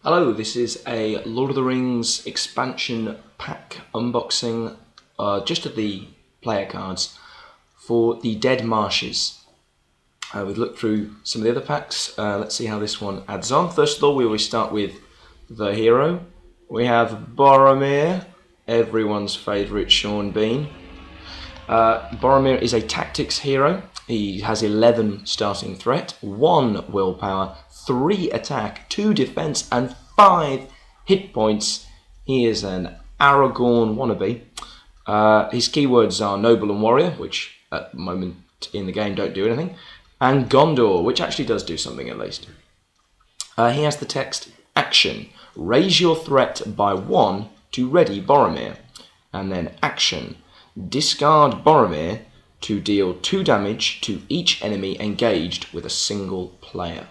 Hello, this is a Lord of the Rings expansion pack unboxing just of the player cards for the Dead Marshes. We've looked through some of the other packs. Let's see how this one adds on. First of all, we always start with the hero. We have Boromir, everyone's favourite Sean Bean. Boromir is a tactics hero. He has 11 starting threat, 1 willpower, 3 attack, 2 defense, and 5 hit points. He is an Aragorn wannabe. His keywords are noble and warrior, which at the moment in the game don't do anything, and Gondor, which actually does do something at least. He has the text action. Raise your threat by 1 to ready Boromir. And then action. Discard Boromir to deal 2 damage to each enemy engaged with a single player.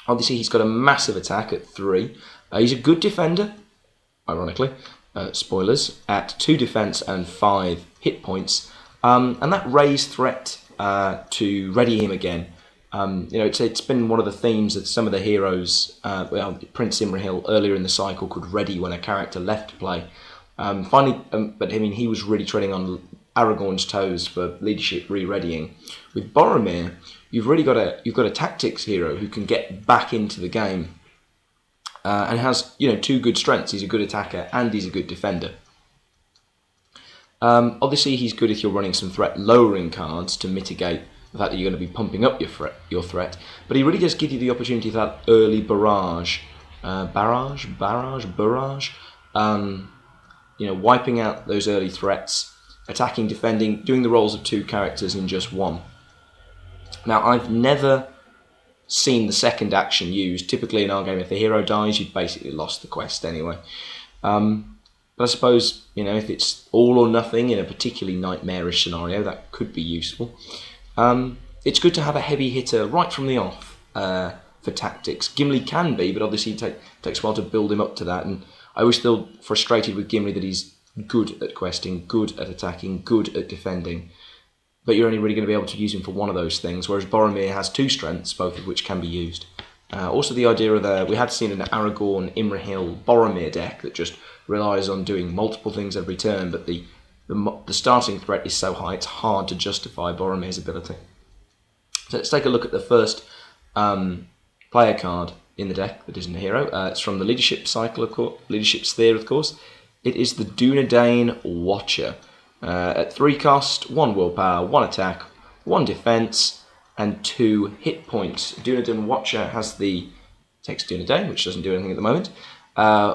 Obviously, he's got a massive attack at 3. He's a good defender, ironically, spoilers, at 2 defense and 5 hit points. And that raised threat to ready him again. It's been one of the themes that some of the heroes, Prince Imrahil earlier in the cycle could ready when a character left play. But I mean, he was really treading on Aragorn's toes for leadership re-readying. With Boromir, you've got a tactics hero who can get back into the game and has 2 good strengths. He's a good attacker and he's a good defender. Obviously, he's good if you're running some threat lowering cards to mitigate the fact that you're going to be pumping up your threat. But he really does give you the opportunity for that early barrage. Wiping out those early threats, attacking, defending, doing the roles of 2 characters in just 1. Now, I've never seen the second action used. Typically in our game, if the hero dies, you've basically lost the quest anyway. But I suppose, if it's all or nothing in a particularly nightmarish scenario, that could be useful. It's good to have a heavy hitter right from the off for tactics. Gimli can be, but obviously it takes a while to build him up to that. And I was still frustrated with Gimli that he's good at questing, good at attacking, good at defending. But you're only really going to be able to use him for one of those things, whereas Boromir has 2 strengths, both of which can be used. Also the idea of we had seen an Aragorn, Imrahil, Boromir deck that just relies on doing multiple things every turn, but the starting threat is so high it's hard to justify Boromir's ability. So let's take a look at the first player card in the deck that isn't a hero. It's from the leadership cycle, leadership sphere, of course. It is the Dunedain Watcher. At 3 cost, 1 willpower, 1 attack, 1 defense, and 2 hit points. Dunedain Watcher has the text Dunedain, which doesn't do anything at the moment,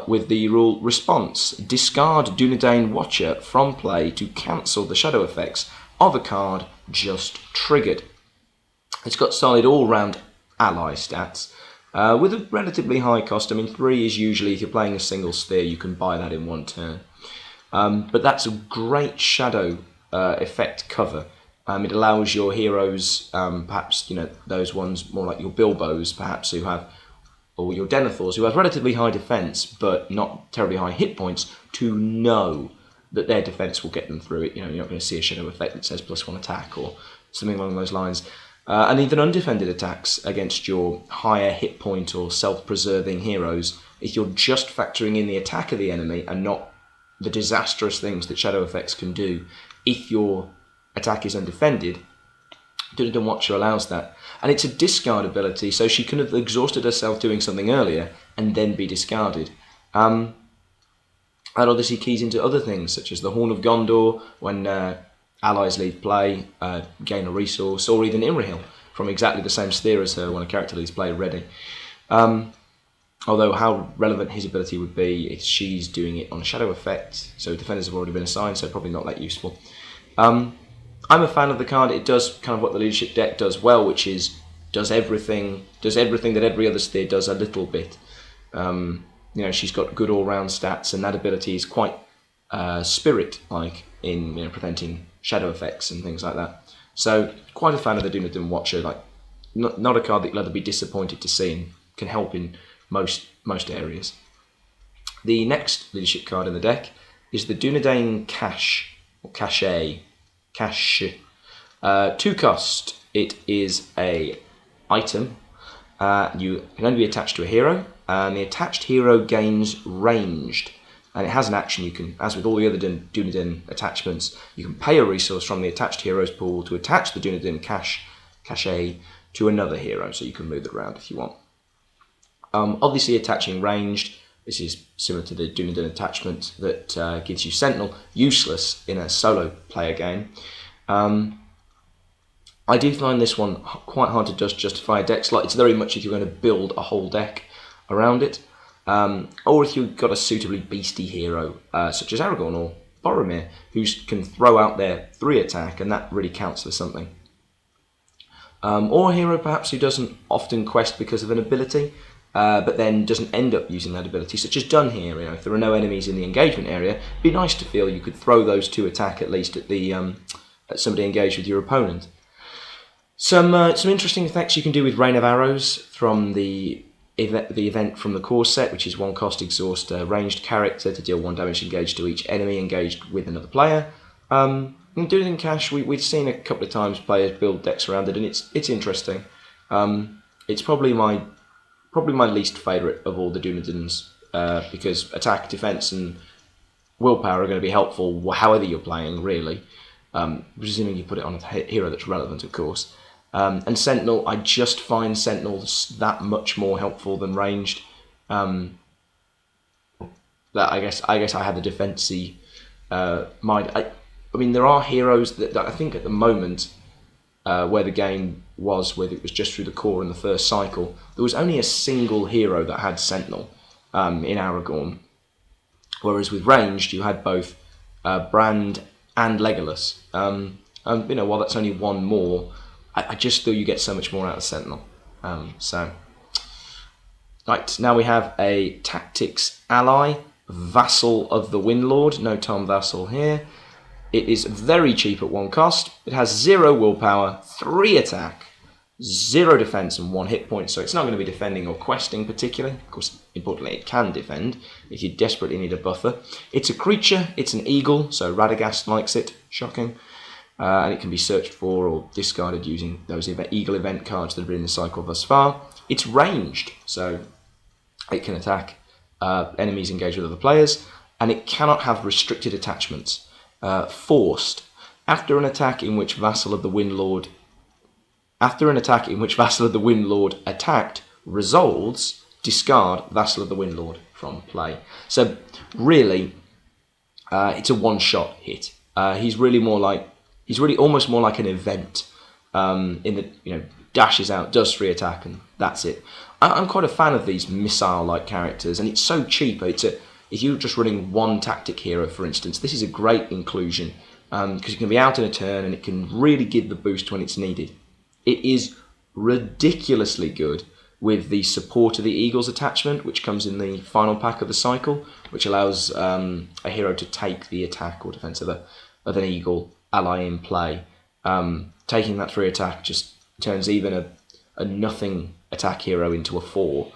with the rule response. Discard Dunedain Watcher from play to cancel the shadow effects of a card just triggered. It's got solid all-round ally stats. With a relatively high cost. I mean, 3 is usually, if you're playing a single sphere, you can buy that in 1 turn. But that's a great shadow effect cover. It allows your heroes, perhaps, those ones more like your Bilbos, perhaps, or your Denethors, who have relatively high defense, but not terribly high hit points, to know that their defense will get them through it. You're not going to see a shadow effect that says +1 attack or something along those lines. And even undefended attacks against your higher hit point or self-preserving heroes, if you're just factoring in the attack of the enemy and not the disastrous things that shadow effects can do, if your attack is undefended, Dunedain Watcher allows that. And it's a discard ability, so she can have exhausted herself doing something earlier and then be discarded. And obviously keys into other things, such as the Horn of Gondor, when allies leave play, gain a resource, or even Imrahil from exactly the same sphere as her when a character leaves play ready. Although how relevant his ability would be if she's doing it on a shadow effect, so defenders have already been assigned, so probably not that useful. I'm a fan of the card. It does kind of what the leadership deck does well, which is does everything that every other sphere does a little bit. She's got good all-round stats, and that ability is quite spirit-like in preventing shadow effects and things like that. So quite a fan of the Dunedain Watcher. Like not a card that you'll ever be disappointed to see, and can help in most areas. The next leadership card in the deck is the Dunedain Cache, or Cache. 2 cost. It is a item. You can only be attached to a hero. and the attached hero gains ranged. And it has an action. You can, as with all the other Dunedain attachments, you can pay a resource from the attached hero's pool to attach the Dunedain cachet to another hero, so you can move it around if you want. Obviously, attaching ranged, this is similar to the Dunedain attachment that gives you Sentinel, useless in a solo player game. I do find this one quite hard to just justify a deck slot. It's very much if you're going to build a whole deck around it. Or if you've got a suitably beastie hero, such as Aragorn or Boromir, who can throw out their 3 attack, and that really counts for something. Or a hero perhaps who doesn't often quest because of an ability, but then doesn't end up using that ability, such as done here. If there are no enemies in the engagement area, it'd be nice to feel you could throw those 2 attack at least at the at somebody engaged with your opponent. Some interesting effects you can do with Rain of Arrows from the event from the core set, which is 1 cost exhaust a ranged character to deal 1 damage engaged to each enemy engaged with another player. And doing it in cash, we've seen a couple of times players build decks around it, and it's interesting. It's probably my least favourite of all the Dunedains, because attack, defense, and willpower are going to be helpful however you're playing, really. Presuming you put it on a hero that's relevant, of course. And Sentinel, I just find Sentinel that much more helpful than ranged. That I guess I have the defensy mind. I mean, there are heroes that I think at the moment where the game was, where it was just through the core in the first cycle, there was only a single hero that had Sentinel in Aragorn. Whereas with ranged, you had both Brand and Legolas. While that's only 1 more, I just feel you get so much more out of Sentinel. Right, now we have a Tactics ally, Vassal of the Windlord. No Tom Vassal here. It is very cheap at 1 cost. It has 0 willpower, 3 attack, 0 defense, and 1 hit point. So it's not going to be defending or questing particularly. Of course, importantly, it can defend if you desperately need a buffer. It's a creature. It's an eagle, so Radagast likes it. Shocking. And it can be searched for or discarded using those eagle event cards that have been in the cycle thus far. It's ranged, so it can attack enemies engaged with other players, and it cannot have restricted attachments. Forced. After an attack in which Vassal of the Windlord attacked resolves, discard Vassal of the Windlord from play. So really, it's a 1-shot hit. He's really almost more like an event in that dashes out, does 3 attack, and that's it. I'm quite a fan of these missile-like characters, and it's so cheap. If you're just running 1 tactic hero, for instance, this is a great inclusion because it can be out in a turn and it can really give the boost when it's needed. It is ridiculously good with the support of the Eagles attachment, which comes in the final pack of the cycle, which allows a hero to take the attack or defense of an Eagle ally in play. Taking that 3 attack just turns even a nothing attack hero into a 4,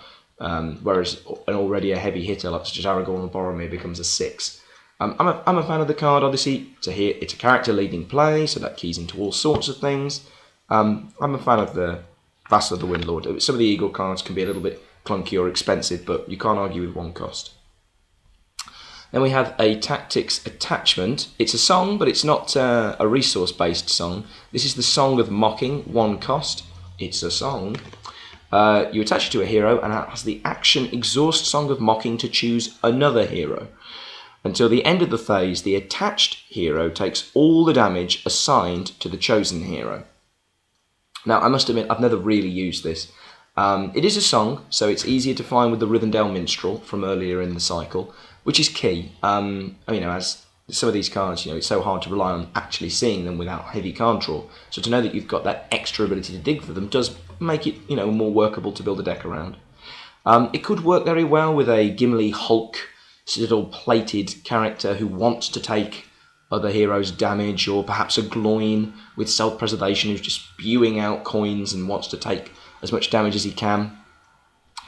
whereas an already a heavy hitter like such as Aragorn or Boromir becomes a 6. I'm a fan of the card. Obviously, it's a character leading play, so that keys into all sorts of things. I'm a fan of the Vassal of the Windlord. Some of the Eagle cards can be a little bit clunky or expensive, but you can't argue with 1 cost. Then we have a Tactics attachment. It's a song, but it's not a resource-based song. This is the Song of Mocking, 1 cost. It's a song. You attach it to a hero, and it has the action Exhaust Song of Mocking to choose another hero. Until the end of the phase, the attached hero takes all the damage assigned to the chosen hero. Now, I must admit, I've never really used this. It is a song, so it's easier to find with the Rivendell Minstrel from earlier in the cycle, which is key. As some of these cards, it's so hard to rely on actually seeing them without heavy card draw. So to know that you've got that extra ability to dig for them does make it, more workable to build a deck around. It could work very well with a Gimli Hulk, citadel-plated character who wants to take other heroes' damage, or perhaps a Gloin with self-preservation who's just spewing out coins and wants to take as much damage as he can.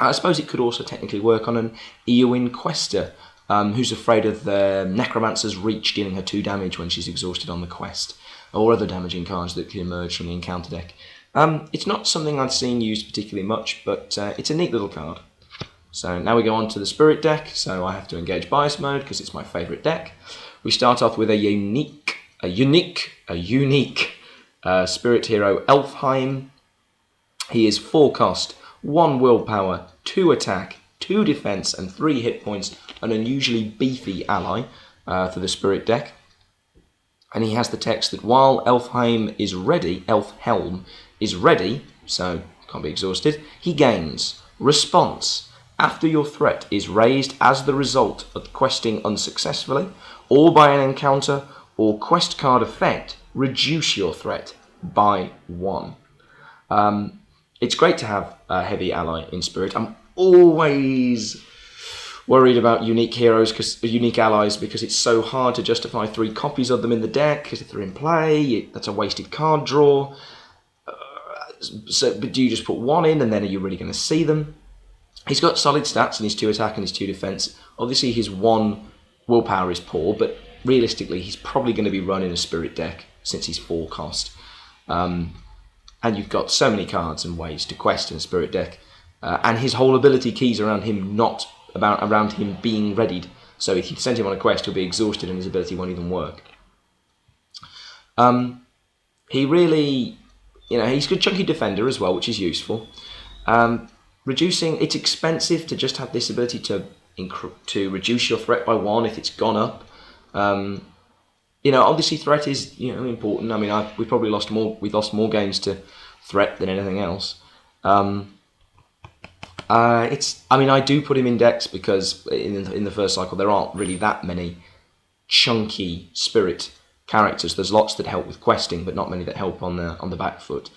I suppose it could also technically work on an Eowyn Quester, who's afraid of the Necromancer's Reach dealing her 2 damage when she's exhausted on the quest, or other damaging cards that can emerge from the encounter deck. It's not something I've seen used particularly much, but it's a neat little card. So now we go on to the Spirit deck, so I have to engage Bias Mode because it's my favourite deck. We start off with a unique Spirit Hero, Elfheim. He is 4 cost, 1 willpower, 2 attack, 2 defense, and 3 hit points. An unusually beefy ally for the Spirit deck. And he has the text that while Elfhelm is ready, so can't be exhausted, he gains response after your threat is raised as the result of questing unsuccessfully, or by an encounter or quest card effect, reduce your threat by 1. It's great to have a heavy ally in Spirit. I'm always worried about unique allies, because it's so hard to justify 3 copies of them in the deck, because if they're in play, that's a wasted card draw. But do you just put 1 in, and then are you really going to see them? He's got solid stats in his 2 attack and his 2 defense. Obviously, his 1 willpower is poor, but realistically, he's probably going to be running a Spirit deck since he's 4 cost. And you've got so many cards and ways to quest in a Spirit deck. And his whole ability keys around him around him being readied. So if you send him on a quest, he'll be exhausted and his ability won't even work. He really, he's a good chunky defender as well, which is useful. It's expensive to just have this ability to reduce your threat by 1 if it's gone up. Obviously threat is important. I mean, we've lost more games to threat than anything else. I do put him in decks because in the first cycle there aren't really that many chunky Spirit characters. There's lots that help with questing, but not many that help on the back foot.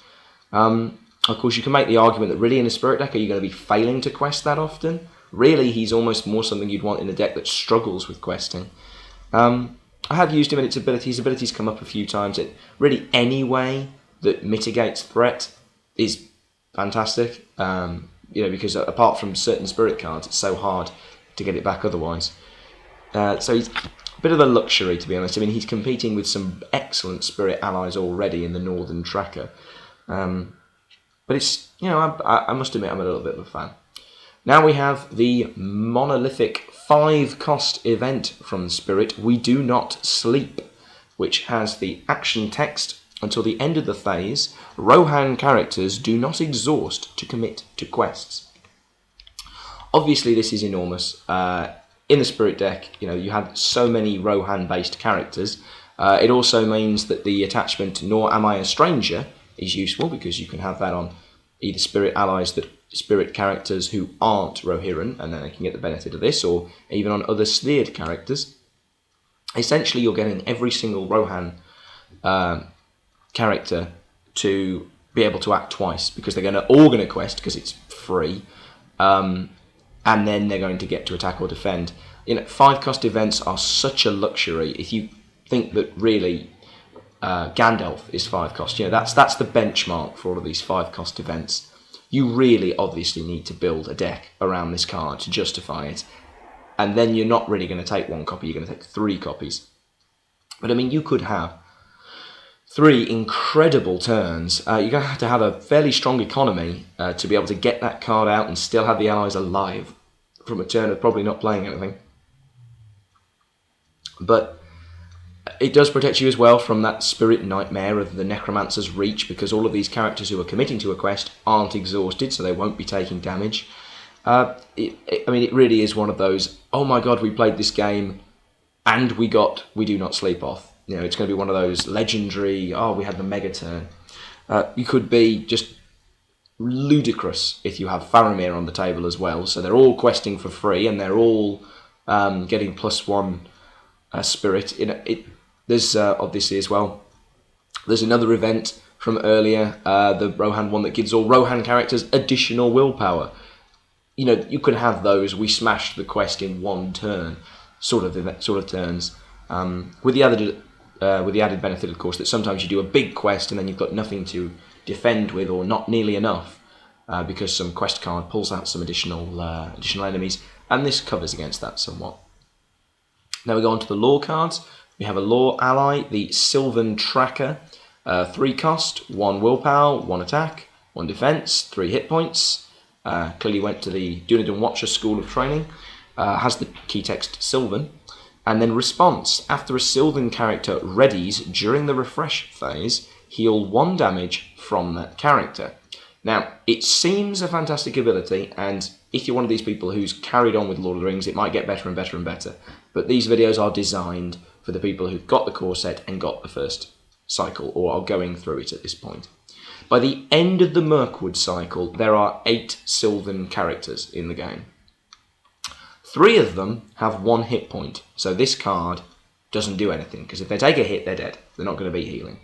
Of course, you can make the argument that really in a Spirit deck, are you going to be failing to quest that often? Really, he's almost more something you'd want in a deck that struggles with questing. I have used him in its ability. His abilities come up a few times. Really, any way that mitigates threat is fantastic. Because apart from certain Spirit cards, it's so hard to get it back otherwise. So he's a bit of a luxury, to be honest. I mean, he's competing with some excellent Spirit allies already in the Northern Tracker. But it's, I must admit I'm a little bit of a fan. Now we have the monolithic 5-cost event from Spirit, We Do Not Sleep, which has the action text: until the end of the phase, Rohan characters do not exhaust to commit to quests. Obviously, this is enormous. In the Spirit deck, you have so many Rohan-based characters. It also means that the attachment Nor Am I a Stranger is useful, because you can have that on either Spirit characters who aren't Rohirrim, and then they can get the benefit of this, or even on other Sleared characters. Essentially, you're getting every single Rohan character to be able to act twice, because they're all going to quest because it's free, and then they're going to get to attack or defend. 5-cost events are such a luxury. If you think that really Gandalf is 5 cost, that's the benchmark for all of these 5-cost events. You really obviously need to build a deck around this card to justify it, and then you're not really going to take 1 copy, you're going to take 3 copies. But I mean, you could have 3 incredible turns. You're going to have a fairly strong economy to be able to get that card out and still have the allies alive from a turn of probably not playing anything. But it does protect you as well from that Spirit nightmare of the Necromancer's Reach, because all of these characters who are committing to a quest aren't exhausted, so they won't be taking damage. It really is one of those, oh my god, we played this game and we Do Not Sleep off. It's going to be one of those legendary, we had the mega turn. You could be just ludicrous if you have Faramir on the table as well, so they're all questing for free and they're all getting +1 Spirit. There's obviously as well, there's another event from earlier, the Rohan one that gives all Rohan characters additional willpower. You could have those, we smashed the quest in 1 turn, sort of turns, with the added benefit, of course, that sometimes you do a big quest and then you've got nothing to defend with, or not nearly enough, because some quest card pulls out some additional enemies, and this covers against that somewhat. Now we go on to the lore cards. We have a lore ally, the Sylvan Tracker, 3 cost, 1 willpower, 1 attack, 1 defense, 3 hit points. clearly went to the Dunedin Watcher School of Training, has the key text Sylvan, and then response. After a Sylvan character readies during the refresh phase, heal 1 damage from that character. Now, it seems a fantastic ability, and if you're one of these people who's carried on with Lord of the Rings, it might get better and better and better. But these videos are designed for the people who've got the core set and got the first cycle, or are going through it at this point. By the end of the Mirkwood cycle, there are 8 Sylvan characters in the game. 3 of them have 1 hit point, so this card doesn't do anything, because if they take a hit, they're dead. They're not going to be healing.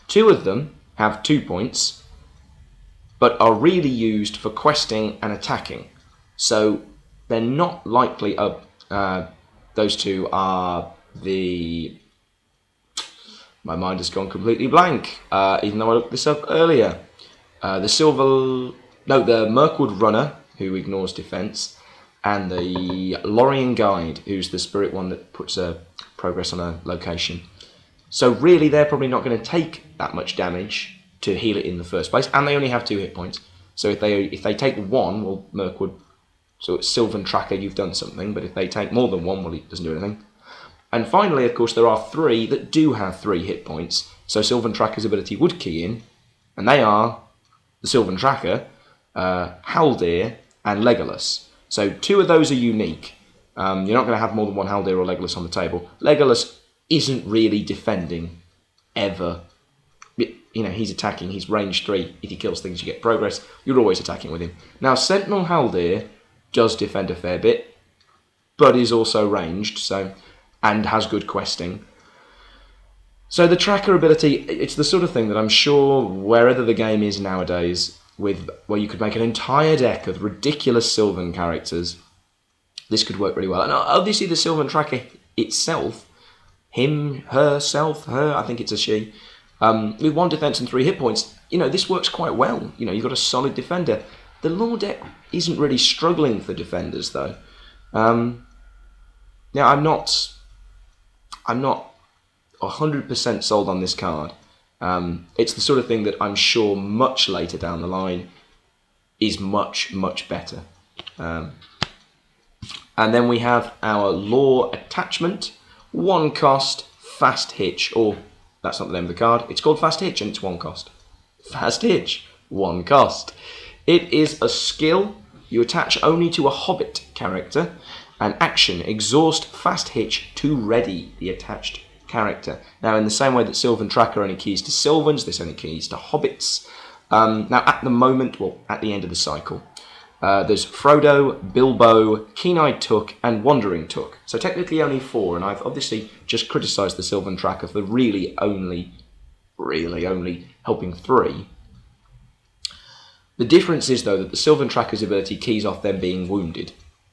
2 of them have 2 points, but are really used for questing and attacking. So they're not likely... those 2 are the... My mind has gone completely blank, even though I looked this up earlier. The Mirkwood Runner, who ignores defense, and the Lorien Guide, who's the spirit one that puts a progress on a location. So really, they're probably not going to take that much damage to heal it in the first place, and they only have 2 hit points. So if they take 1, well, Mirkwood, so it's Sylvan Tracker, you've done something, but if they take more than 1, well, it doesn't do anything. And finally, of course, there are 3 that do have 3 hit points, so Sylvan Tracker's ability would key in, and they are the Sylvan Tracker, Haldir, and Legolas. So 2 of those are unique. You're not going to have more than 1 Haldir or Legolas on the table. Legolas isn't really defending, ever. He's attacking, he's range 3. If he kills things, you get progress. You're always attacking with him. Now, Sentinel Haldir does defend a fair bit, but is also ranged, and has good questing. So the tracker ability, it's the sort of thing that I'm sure wherever the game is nowadays, where you could make an entire deck of ridiculous Sylvan characters, this could work really well. And obviously the Sylvan tracker itself, him, herself, her, I think it's a she, with 1 defense and 3 hit points, this works quite well. You've got a solid defender. The lore deck isn't really struggling for defenders, though. Now, I'm not 100% sold on this card. It's the sort of thing that I'm sure much later down the line is much, much better. And then we have our lore attachment, 1 cost, Fast Hitch, or that's not the name of the card, it's called Fast Hitch and it's 1 cost. Fast Hitch, 1 cost. It is a skill you attach only to a Hobbit character. An action, exhaust Fast Hitch to ready the attached character. Now, in the same way that Sylvan Tracker only keys to Sylvans, this only keys to Hobbits. Now, at the moment, well, at the end of the cycle, there's Frodo, Bilbo, Keen-Eyed Took, and Wandering Took. So technically only 4, and I've obviously just criticised the Sylvan Tracker for really only helping 3. The difference is, though, that the Sylvan Tracker's ability keys off them being wounded.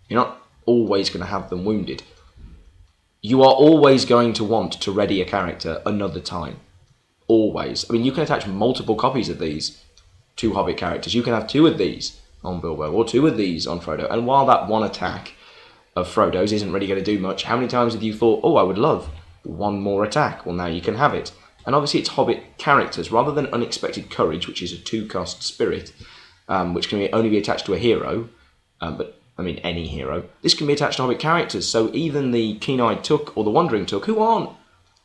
You're not always going to have them wounded. You are always going to want to ready a character another time. Always. I mean, you can attach multiple copies of these to Hobbit characters. You can have 2 of these on Bilbo, or 2 of these on Frodo. And while that 1 attack of Frodo's isn't really going to do much, how many times have you thought, oh, I would love 1 more attack? Well, now you can have it. And obviously it's Hobbit characters, rather than Unexpected Courage, which is a 2-cost spirit, which can only be attached to a hero, any hero. This can be attached to Hobbit characters, so even the Keen-Eyed Took or the Wandering Took, who aren't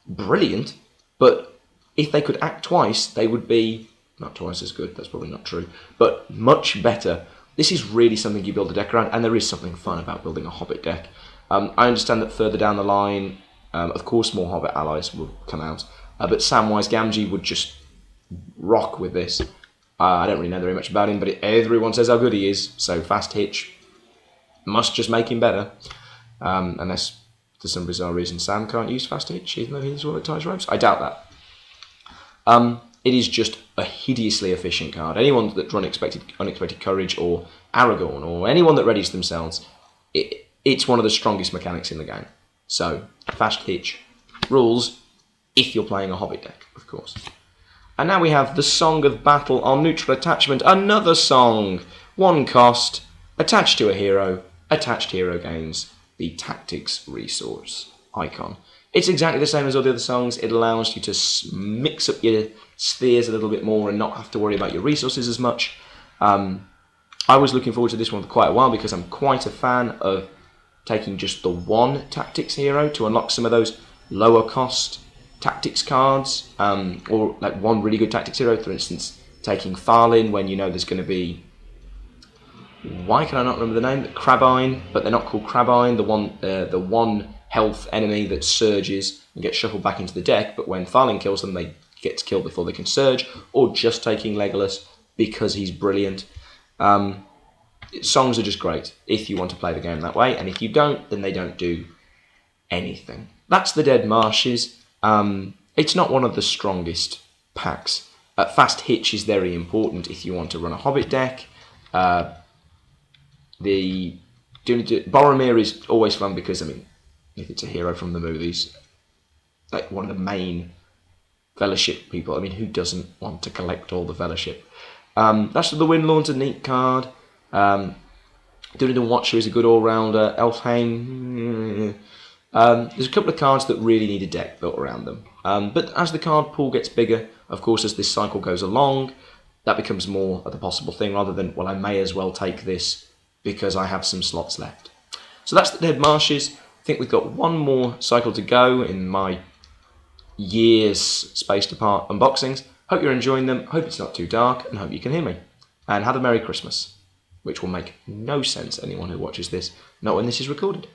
brilliant, but if they could act twice, they would be, not twice as good, that's probably not true, but much better. This is really something you build a deck around, and there is something fun about building a Hobbit deck. I understand that further down the line, of course more Hobbit allies will come out, but Samwise Gamgee would just rock with this. I don't really know very much about him, but everyone says how good he is, so Fast Hitch must just make him better. Unless, for some bizarre reason, Sam can't use Fast Hitch, even though he's the one that ties ropes. I doubt that. It is just a hideously efficient card. Anyone that runs Unexpected Courage, or Aragorn, or anyone that readies themselves, it's one of the strongest mechanics in the game. So, Fast Hitch rules if you're playing a Hobbit deck, of course. And now we have the Song of Battle on neutral attachment. Another song. 1 cost, attached to a hero. Attached hero gains the Tactics resource icon. It's exactly the same as all the other songs. It allows you to mix up your spheres a little bit more and not have to worry about your resources as much. I was looking forward to this one for quite a while because I'm quite a fan of taking just the one tactics hero to unlock some of those lower cost tactics cards, or like one really good tactics hero, for instance, taking Farlin when you know there's going to be, why can I not remember the name? Crabine, but they're not called Crabine. The one health enemy that surges and gets shuffled back into the deck, but when Farlin kills them, they get killed before they can surge. Or just taking Legolas because he's brilliant. Songs are just great if you want to play the game that way, and if you don't, then they don't do anything. That's the Dead Marshes. It's not one of the strongest packs. Fast Hitch is very important if you want to run a Hobbit deck. Boromir is always fun because, I mean, if it's a hero from the movies, like one of the main Fellowship people, I mean, who doesn't want to collect all the Fellowship? That's the Windlord's a neat card. Dunedain Watcher is a good all-rounder. Elfheim, there's a couple of cards that really need a deck built around them. But as the card pool gets bigger, of course, as this cycle goes along, that becomes more of the possible thing rather than, well, I may as well take this because I have some slots left. So that's the Dead Marshes. I think we've got one more cycle to go in my years spaced apart unboxings. Hope you're enjoying them, hope it's not too dark, and hope you can hear me. And have a Merry Christmas, which will make no sense to anyone who watches this, not when this is recorded.